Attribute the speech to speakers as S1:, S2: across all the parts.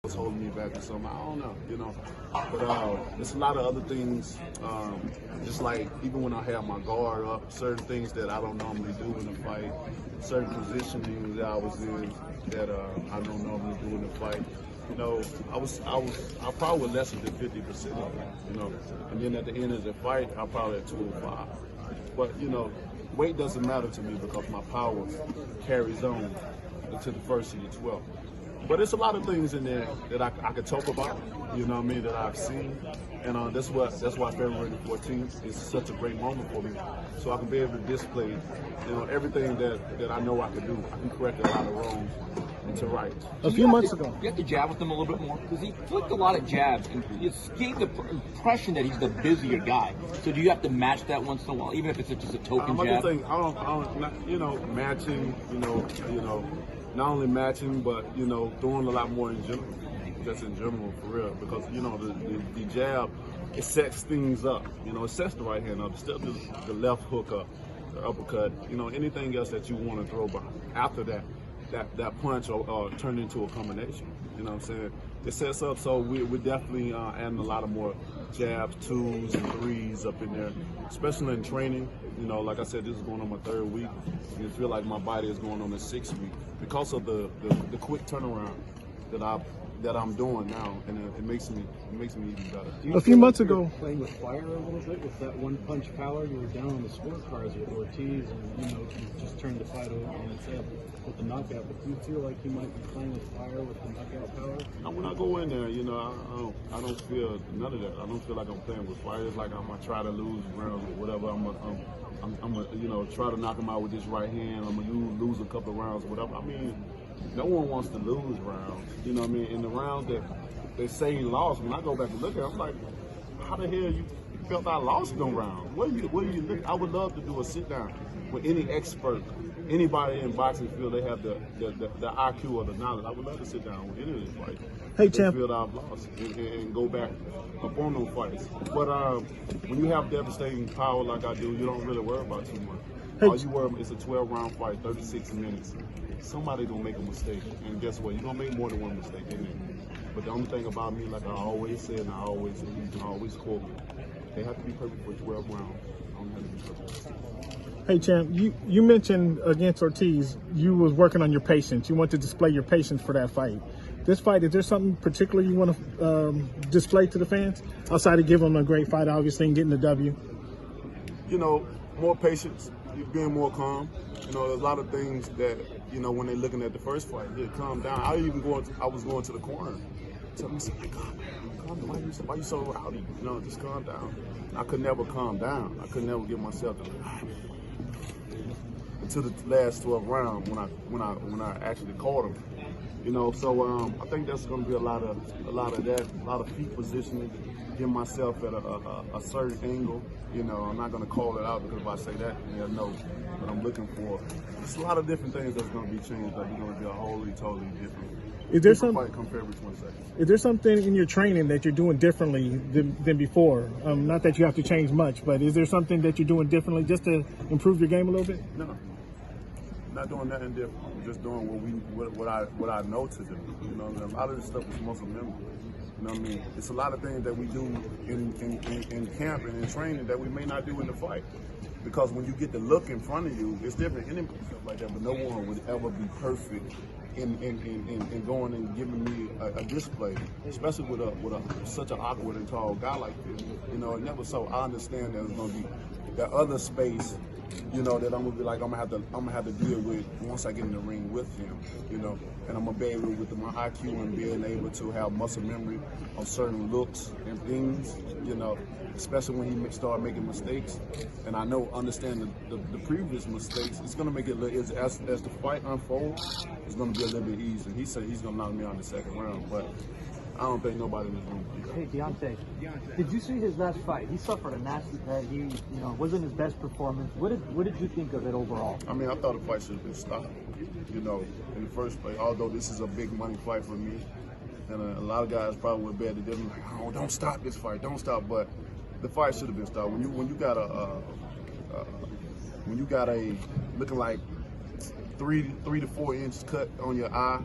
S1: was holding me back or something. I don't know, you know. But there's a lot of other things, just like even when I have my guard up, certain things that I don't normally do in a fight, certain positioning that I was in that I don't normally do in a fight. You know, I probably was less than 50% of it, you know. And then at the end of the fight, I probably at 205. But, you know, weight doesn't matter to me because my power carries on until the first of the 12th. But there's a lot of things in there that I could talk about, you know what I mean, that I've seen. And that's why February the 14th is such a great moment for me. So I can be able to display, you know, everything that I know I can do. I can correct a lot of wrongs into right.
S2: A few months ago.
S3: You have to jab with him a little bit more because he flicked a lot of jabs and he gave the impression that he's the busier guy. So do you have to match that once in a while, even if it's just a token jab?
S1: I don't, you know, matching, you know, not only matching, but, you know, throwing a lot more in general, just in general, for real. Because, you know, the jab, it sets things up. You know, it sets the right hand up, it sets the left hook up, the uppercut, you know, anything else that you want to throw behind. After that punch or turn into a combination. You know what I'm saying? It sets up, so we're definitely adding a lot of more jabs, 2s and 3s up in there, especially in training. You know, like I said, this is going on my 3rd week. And I feel like my body is going on the 6th week because of the quick turnaround that I'm doing now, and it makes me even better.
S2: A few months ago,
S4: playing with fire a little bit with that one punch power. You were down on the scorecards with Ortiz, and you know you just turned the fight over on its head with the knockout. But do you feel like you might be playing with fire with the knockout power?
S1: Now, when I go in there, you know, I don't feel none of that. I don't feel like I'm playing with fire. It's like I'm gonna try to lose rounds or whatever. I'm gonna you know, try to knock him out with this right hand. I'm gonna lose a couple of rounds or whatever. I mean, no one wants to lose rounds. You know what I mean? In the rounds that they say he lost, when I go back and look at it, I'm like, how the hell you felt I lost in them rounds? What do you look? I would love to do a sit down with any expert, anybody in boxing feel they have the IQ or the knowledge. I would love to sit down with any of these fights.
S2: Hey, champ.
S1: Feel I've lost and go back up on those fights. But when you have devastating power like I do, you don't really worry about too much.
S2: Hey,
S1: all you worry about is a 12-round fight, 36 minutes. Somebody gonna make a mistake, and guess what? You're gonna make more than one mistake in it. But the only thing about me, like I always said, and I always quote, they have to be perfect for 12 rounds. I don't have to be perfect.
S2: Hey, champ, you mentioned against Ortiz, you was working on your patience. You want to display your patience for that fight. This fight, is there something particular you want to display to the fans? Outside of giving them a great fight, obviously, and getting the W?
S1: You know, more patience, being more calm. You know, there's a lot of things that, you know, when they're looking at the first fight, yeah, calm down. I was going to the corner. Tell me, calm down. Why you so rowdy? You know, just calm down. I could never calm down. I could never get myself to until the last 12 rounds when I actually caught him. You know, so I think that's going to be a lot of that, a lot of feet positioning, get myself at a certain angle. You know, I'm not going to call it out because if I say that, they'll know what I'm looking for. There's a lot of different things that's going to be changed. That are going to be totally different.
S2: Is there some
S1: fight come February 22nd?
S2: Is there something in your training that you're doing differently than before? Not that you have to change much, but is there something that you're doing differently just to improve your game a little bit?
S1: No. Not doing nothing different. I'm just doing what I know to do. You know, a lot of this stuff is muscle memory. You know what I mean? It's a lot of things that we do in camp and in training that we may not do in the fight. Because when you get the look in front of you, it's different. And stuff like that. But no one would ever be perfect in going and giving me a display, especially with such an awkward and tall guy like this. You know, never so. I understand there's gonna be that other space, you know, that I'm gonna be like I'm gonna have to deal with once I get in the ring with him, you know, and I'm gonna be able with my IQ and being able to have muscle memory on certain looks and things, you know, especially when he start making mistakes. And I know, understand the previous mistakes, it's gonna make it as the fight unfolds, it's gonna be a little bit easier. He said he's gonna knock me out in the second round, but I don't think nobody in this room can do that.
S5: Hey, Deontay, did you see his last fight? He suffered a nasty cut. He, wasn't his best performance. What did you think of it overall?
S1: I mean, I thought the fight should have been stopped, you know, in the first place. Although this is a big money fight for me, and a lot of guys probably would bet that they're like, oh, don't stop this fight, don't stop. But the fight should have been stopped. When you got a looking like 3 to 4 inch cut on your eye,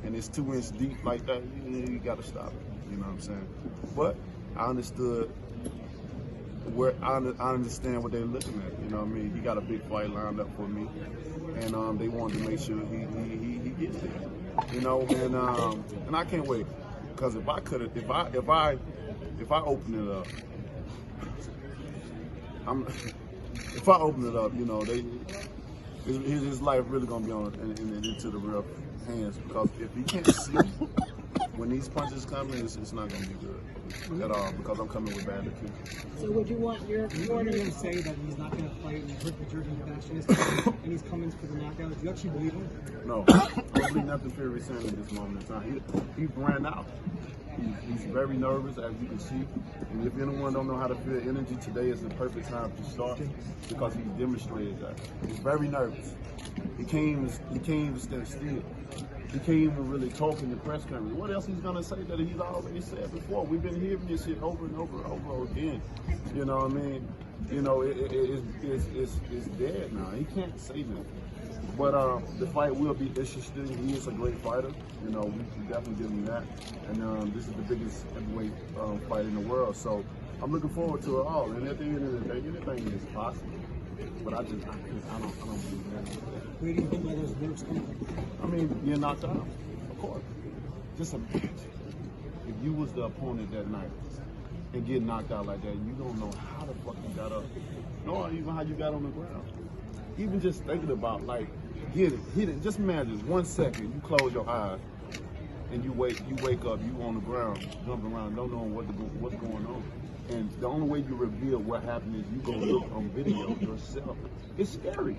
S1: and it's 2 inch deep like that, you got to stop it. You know what I'm saying? But I understood I understand what they're looking at. You know what I mean? He got a big fight lined up for me, and they wanted to make sure he gets there. You know, and I can't wait, because if I open it up, if I open it up, you know, his life really gonna be on into the real hands, because if he can't see when these punches come in, it's not gonna be good at all, because I'm coming with bad execution.
S6: So would you want your corner to say that he's not going to fight in quick-returning fashion and he's coming for the knockout? Do you actually believe him?
S1: No, I don't believe nothing Fury saying at this moment in time. He ran out. He's very nervous, as you can see. And if anyone don't know how to feel energy, today is the perfect time to start, because he's demonstrated that. He's very nervous. He can't even stand still. He can't even really talk in the press conference. What else he's gonna say that he's already said before? We've been hearing this shit over and over and over again. You know what I mean? You know, it's dead now. He can't say nothing. But the fight will be interesting. He is a great fighter. You know, we definitely give him that. And this is the biggest heavyweight fight in the world. So I'm looking forward to it all. And at the end of the day, anything is possible. But I don't believe that.
S6: Where do you think all those nerves come from?
S1: I mean, you're knocked out, of course. Just imagine if you was the opponent that night and get knocked out like that, you don't know how the fuck you got up, nor even how you got on the ground. Even just thinking about, like, hit it. Just imagine 1 second, you close your eyes and you wake up, you on the ground, jumping around, don't know what's going on. And the only way you reveal what happened is you go look on video yourself. It's scary.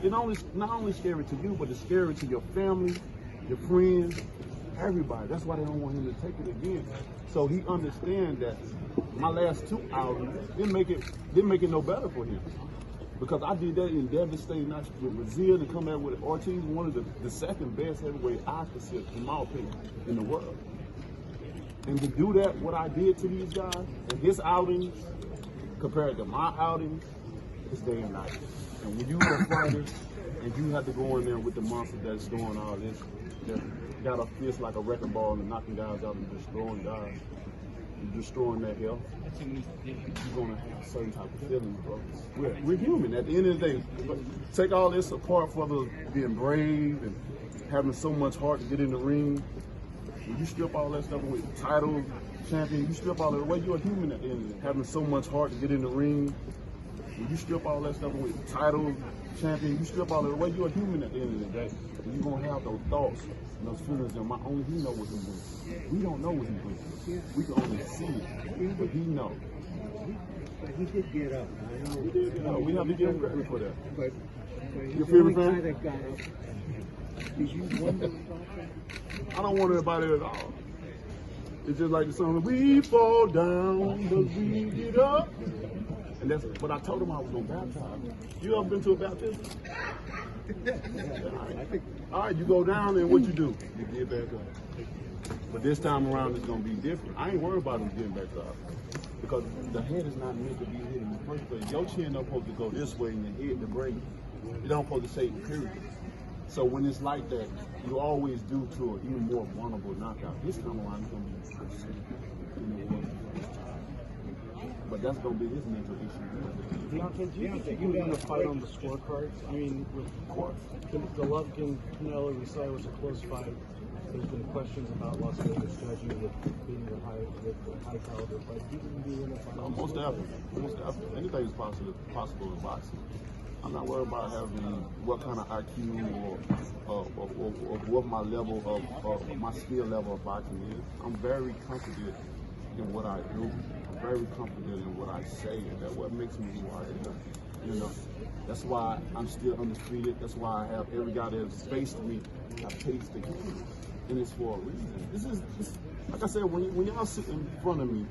S1: It's not only scary to you, but it's scary to your family, your friends, everybody. That's why they don't want him to take it again. So he understands that my last 2 outings didn't make it no better for him. Because I did that in devastating matches with Brazil, and come out with Ortiz, one of the second best heavyweight I consider, in my opinion, in the world. And to do that, what I did to these guys, and his outings compared to my outings, it's day and night. And when you are a fighter and you have to go in there with the monster that's doing all this, that got a fist like a wrecking ball and knocking guys out and destroying guys, and destroying their health, you're going to have certain type of feelings, bro. We're human at the end of the day. But take all this apart for the being brave and having so much heart to get in the ring. When you strip all that stuff away, title, champion, you strip all that away, you're a human at the end of it. Having so much heart to get in the ring, when you strip all that stuff away, title, champion, you strip all that away, you're a human at the end of the day. And you're going to have those thoughts and those feelings, and only he knows what he's doing. We don't know what he's doing. We can only see it, but he knows.
S6: But he did get up. I know.
S1: He did get up. We have to give him credit for that.
S6: But
S1: Your favorite
S6: guy
S1: fan?
S6: that got up. Did you wonder about that?
S1: I don't want about it at all. It's just like the song, we fall down, but we get up. And that's, but I told him I was going to baptize. You ever been to a baptism? All right, you go down and what you do? You get back up. But this time around it's going to be different. I ain't worried about him getting back up. Because the head is not meant to be hit in the first place. Your chin don't supposed to go this way and your head to break. You don't supposed to say period. So when it's like that, you always do to an even more vulnerable knockout. This time around it's going to be but that's going to be his mental issue.
S4: Deontay, do you think you can win a fight on the scorecards? I mean, with Golovkin, Canelo, we saw it was a close fight. There's been questions about Las Vegas judging with being the high caliber fight. Do you think you can win a fight?
S1: Most definitely. Anything is possible in boxing. I'm not worried about having what kind of IQ or what my level of my skill level of boxing is. I'm very confident in what I do. I'm very confident in what I say, and that's what makes me who I am. You know, that's why I'm still undefeated. That's why I have every guy that's faced me. I faced the game, and it's for a reason. This is like I said, when y'all sit in front of me,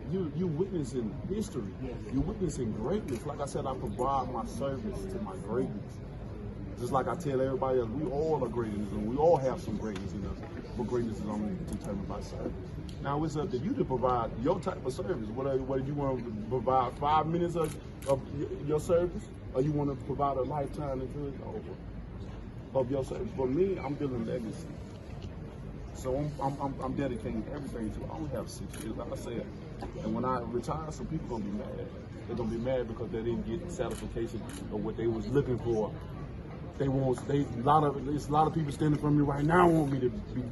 S1: you witnessing history. You're witnessing greatness. Like I said, I provide my service to my greatness. Just like I tell everybody else, we all are greatness, and we all have some greatness in us. But greatness is only determined by service. Now it's up to you to provide your type of service. Whether you want to provide 5 minutes of your service, or you want to provide a lifetime until it's over of your service. For me, I'm building legacy. So I'm dedicating everything to it. I only have 6 years, like I said. And when I retire, some people gonna be mad. They're gonna be mad because they didn't get satisfaction of what they was looking for. There's a lot of people standing from me right now want me to be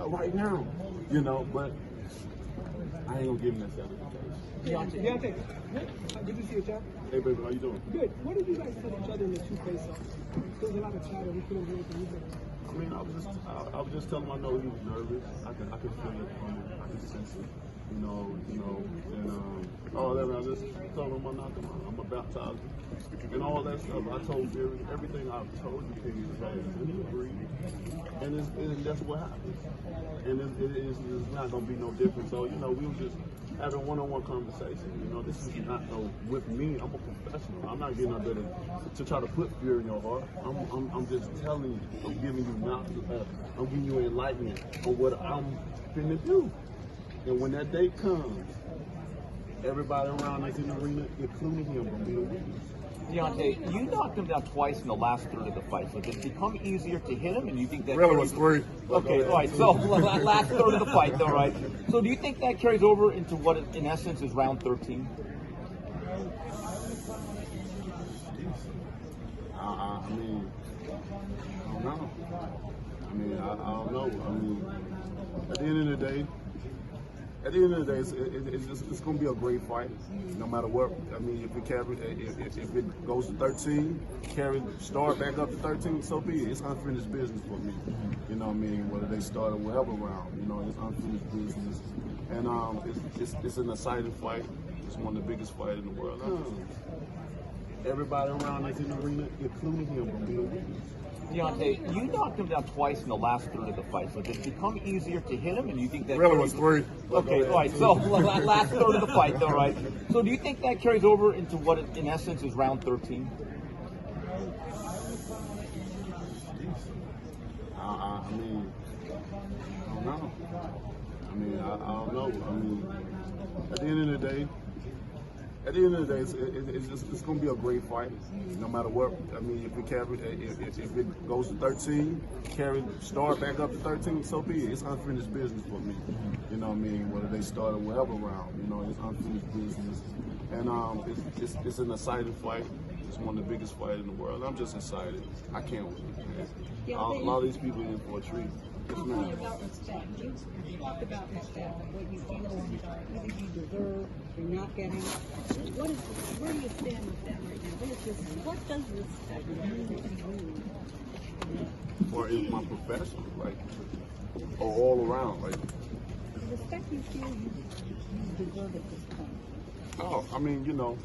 S1: right now, you know. But I ain't gonna give them that satisfaction.
S6: Deontay, good to see you, Chuck.
S1: Hey, baby, how you doing?
S6: Good. What did you guys tell each other in the 2 face-offs? There was a lot of chatter. We couldn't hear anything either.
S1: I mean, I was just telling him I know he was nervous. I could feel it from him. I could sense it. You know, and all that. I just told him I'm not I'm a baptizer and all that stuff. I told Fury everything I've told you, King, is right, and he agreed. And that's what happens. And it's not gonna be no different. So you know, we were just having one-on-one conversation. You know, this is not with me. I'm a professional. I'm not getting up there to try to put fear in your heart. I'm just telling you. I'm giving you knowledge. I'm giving you enlightenment on what I'm finna do. And when that day comes, everybody around us in the arena, including him, gonna be the witness.
S3: Deontay, you knocked him down twice in the last third of the fight, so did it become easier to hit him? And you think that
S1: really was 3.
S3: Okay, all right. So last third of the fight, though, right? So do you think that carries over into what, in essence, is round 13?
S1: I mean, I don't know. I don't know. I mean, at the end of the day, it's going to be a great fight, no matter what. I mean, if it goes to 13, start back up to 13, so be it. It's unfinished business for me. You know what I mean? Whether they start or whatever round, you know, it's unfinished business. And it's an exciting fight. It's one of the biggest fights in the world. Everybody around us in the arena, including him, will be the witness.
S3: Deontay, you knocked him down twice in the last third of the fight, so did it become easier to hit him? And you think that
S1: really was 3.
S3: Okay, all right. So last third of the fight, though, right? So do you think that carries over into what, in essence, is round 13?
S1: I mean, I don't know. I don't know. I mean, at the end of the day, it's going to be a great fight, no matter what. I mean, if it goes to 13, start back up to 13, so be it. It's unfinished business for me. You know what I mean? Whether they start or whatever round, you know, it's unfinished business. And it's an exciting fight. It's one of the biggest fights in the world. I'm just excited. I can't wait, man. A lot of these people in for a treat. Yes, ma'am.
S7: About respect. You talk about respect, what you feel either you deserve or not getting. Where do you stand with that right now? What does respect mean to you?
S1: Or in my profession, like, or all around, like.
S7: The respect you feel you deserve at this point.
S1: Oh, I mean, you know,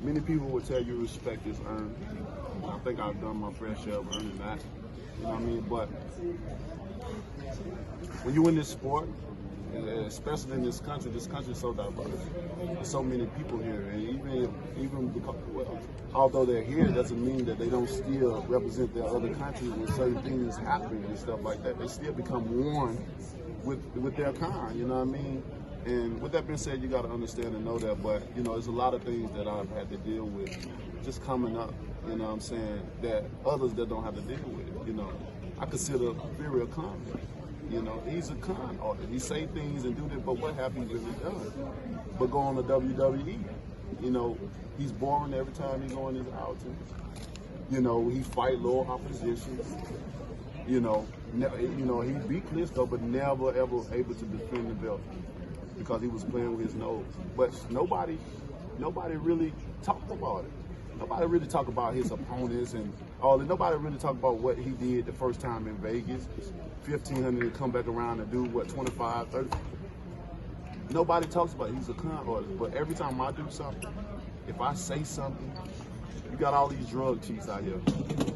S1: many people would tell you respect is earned. I think I've done my fair share of earning that. You know what I mean? But when you in this sport, especially in this country is so diverse. There's so many people here, and even because, although they're here, doesn't mean that they don't still represent their other countries when certain things happen and stuff like that. They still become one with their kind. You know what I mean? And with that being said, you got to understand and know that. But you know, there's a lot of things that I've had to deal with just coming up. You know what I'm saying? That others that don't have to deal with it. You know, I consider Fury a con. You know, he's a con artist. He say things and do that, but what have he really done? But go on to WWE. You know, he's boring every time he go in his outing. You know, he fight low opposition. You know, he beat Klitschko, but never ever able to defend the belt because he was playing with his nose. But nobody really talked about it. Nobody really talked about his opponents and all that. Nobody really talked about what he did the first time in Vegas. 1,500 to come back around and do what, 25, 30. Nobody talks about it. He's a con artist. But every time I do something, if I say something, you got all these drug chiefs out here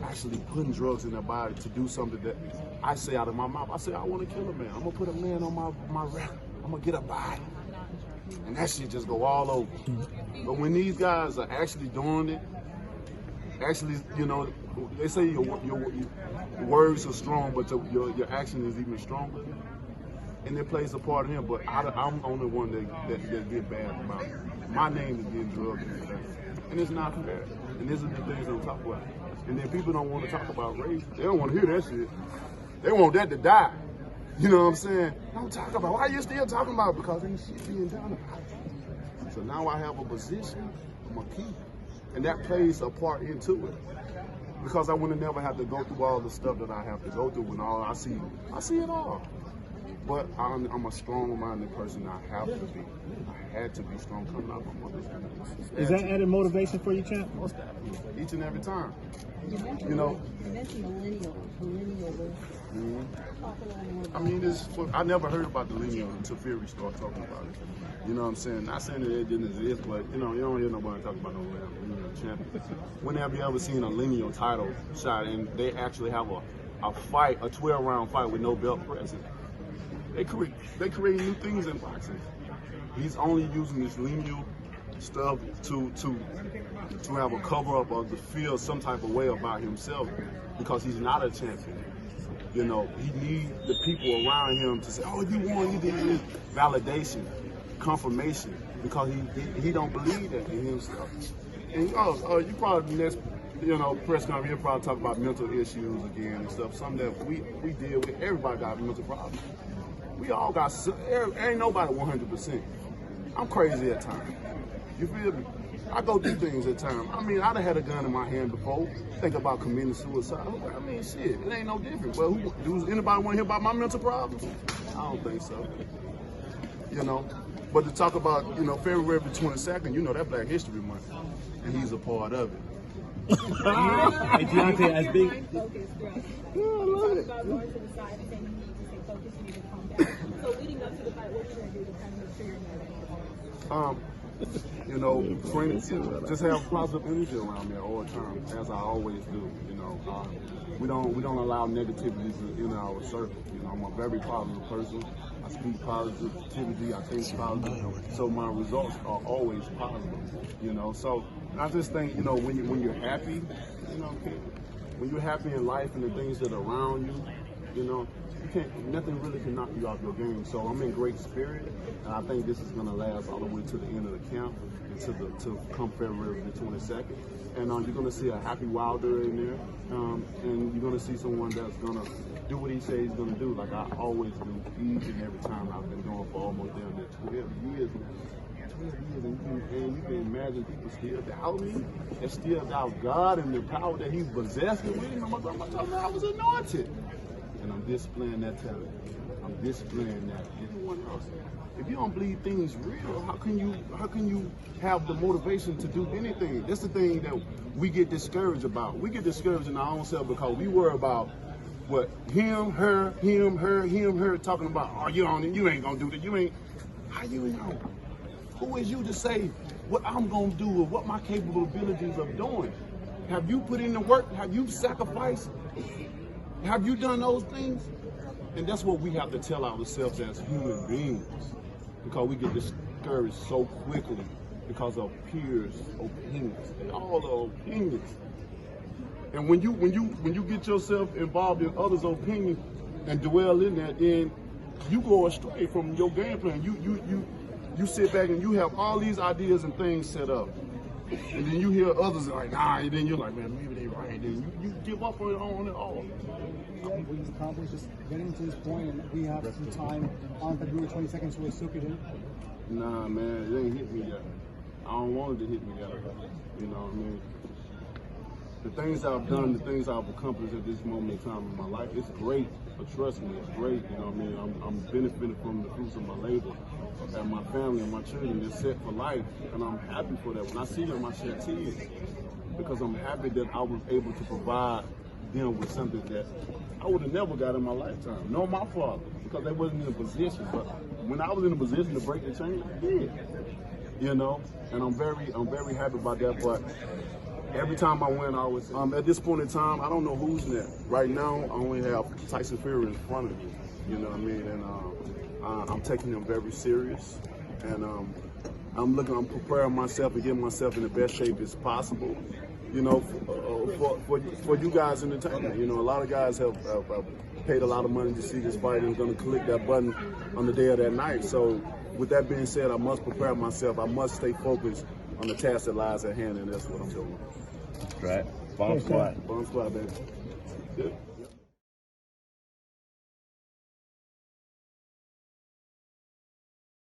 S1: actually putting drugs in their body to do something that I say out of my mouth. I say, I want to kill a man. I'm going to put a man on my record. I'm going to get a body. And that shit just go all over. But when these guys are actually doing it, actually, you know, they say your words are strong, but your action is even stronger. And it plays a part in him. But I'm the only one that get bad about it. My name is getting drugged in the face. And it's not fair. And these are the things I'm talking about. And then people don't want to talk about race. They don't want to hear that shit. They want that to die. You know what I'm saying? Don't talk about, why are you still talking about it? Because ain't shit being done about it. So now I have a position, I'm a key. And that plays a part into it. Because I would have never have to go through all the stuff that I have to go through and all I see it all. But I'm a strong-minded person. I have to be. I had to be strong coming out from mother's house.
S2: Is that added motivation for you, champ?
S1: Most definitely. Each and every time.
S7: You mentioned millennial
S1: I mean, I never heard about the lineal until Fury started talking about it. You know what I'm saying? Not saying that it didn't exist, but you don't hear nobody talk about no lineal champion. When have you ever seen a lineal title shot and they actually have a fight, a 12-round fight with no belt present? They create new things in boxing. He's only using this lineal stuff to have a cover up or to feel some type of way about himself because he's not a champion. You know, he needs the people around him to say, "Oh, you won, you did this." Validation, confirmation, because he don't believe that in himself. And you probably next, press conference, you'll probably talk about mental issues again and stuff. Something that we deal with. Everybody got mental problems. We all got. Ain't nobody 100%. I'm crazy at times. You feel me? I go through things at times. I mean, I'd have had a gun in my hand before. Think about committing suicide. I mean, shit, it ain't no different. But does anybody want to hear about my mental problems? I don't think so. But to talk about, February 22nd, that Black History Month, and he's a part of it.
S5: Hey, Deontay, as big.
S7: So leading up to the fight, what are you going to do to kind of make sure you're not
S1: just have positive energy around me all the time, as I always do. We don't allow negativity in our circle. I'm a very positive person. I speak positivity. I think positive. So my results are always positive. So I just think when you're happy, when you're happy in life and the things that are around you, nothing really can knock you off your game. So I'm in great spirit, and I think this is going to last all the way to the end of the camp to come February the 22nd. And you're going to see a happy Wilder in there, and you're going to see someone that's going to do what he says he's going to do, like I always do each and every time. I've been doing for almost damn near 12 years. 12 years, and you can imagine people still doubt me, and still doubt God and the power that He's possessed with him. My grandma told me I was anointed. And I'm displaying that talent. I'm displaying that. Everyone else. If you don't believe things real, how can you have the motivation to do anything? That's the thing that we get discouraged about. We get discouraged in our own self because we worry about what him, her, talking about. Oh, you ain't gonna do that. You ain't. How you know? Who is you to say what I'm gonna do or what my capabilities of doing? Have you put in the work? Have you sacrificed? Have you done those things? And that's what we have to tell ourselves as human beings, because we get discouraged so quickly because of peers' opinions. They all are opinions. And when you get yourself involved in others' opinions and dwell in that, then you go astray from your game plan. You sit back and you have all these ideas and things set up. And then you hear others like, nah, and then you're like, man, maybe they right. Then you give up on it all.
S6: What he's accomplished, just getting to this point, and we have some time on February 22nd to soak it in.
S1: Nah, man, it ain't hit me yet. I don't want it to hit me yet. You know what I mean? The things I've done, the things I've accomplished at this moment in time in my life, it's great. But trust me, it's great. You know what I mean? I'm benefiting from the fruits of my labor. And my family and my children is set for life. And I'm happy for that. When I see them, I shed tears. Because I'm happy that I was able to provide them with something that I would have never got in my lifetime. Nor my father, because they wasn't in a position. But when I was in a position to break the chain, I did. And I'm very happy about that. But every time I win, I always say, at this point in time, I don't know who's next. Right now, I only have Tyson Fury in front of me. You know what I mean? And I'm taking him very serious. And I'm preparing myself and getting myself in the best shape as possible. For you guys' entertainment. A lot of guys have paid a lot of money to see this fight and going to click that button on the day of that night. So with that being said, I must prepare myself. I must stay focused on the task that lies at hand, and that's what I'm doing.
S3: Right.
S1: Bomb squad, baby. Good.